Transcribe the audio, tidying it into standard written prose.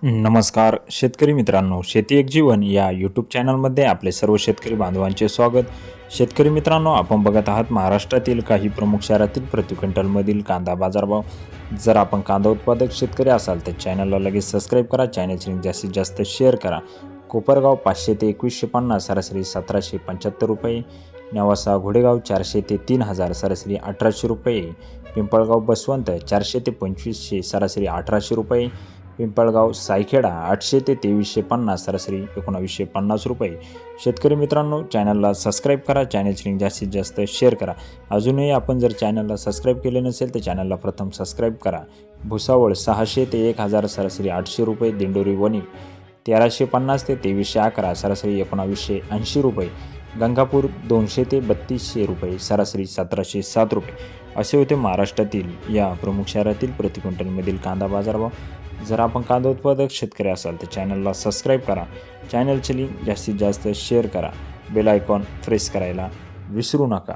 नमस्कार शेतकरी मित्रांनो, शेती एक जीवन या यूट्यूब चॅनलमध्ये आपले सर्व शेतकरी बांधवांचे स्वागत. शेतकरी मित्रांनो, आपण बघत आहात महाराष्ट्रातील काही प्रमुख शहरातील प्रति क्विंटलमधील कांदा बाजारभाव. जर आपण कांदा उत्पादक शेतकरी असाल तर चॅनलला लगेच सबस्क्राईब करा, चॅनलची लिंक जास्तीत जास्त शेअर करा. कोपरगाव 500 ते 2150 सरासरी 1775 रुपये, नेवासा घोडेगाव 400 ते 3000 सरासरी 1800 रुपये, पिंपळगाव बसवंत 400 ते 2500 सरासरी 1800 रुपये, पिंपळगाव सायखेडा 800 ते 2350 सरासरी 1950 रुपये. शेतकरी मित्रांनो, चॅनलला सबस्क्राईब करा, चॅनलची लिंक जास्तीत जास्त शेअर करा. अजूनही आपण जर चॅनलला सबस्क्राईब केले नसेल तर चॅनलला प्रथम सबस्क्राईब करा. भुसावळ 600 ते 1000 सरासरी 800 रुपये, दिंडोरी वणी 1350 ते 2311 सरासरी 1980 रुपये, गंगापूर 200 ते 3200 रुपये सरासरी 1707 रुपये. असे होते महाराष्ट्रातील या प्रमुख शहरातील प्रति क्विंटलमधील कांदा बाजारभाव. जर आपण कांदा उत्पादक शेतकरी असाल तर चॅनलला सबस्क्राईब करा, चॅनलची लिंक जास्तीत जास्त शेअर करा, बेल आयकॉन प्रेस करायला विसरू नका.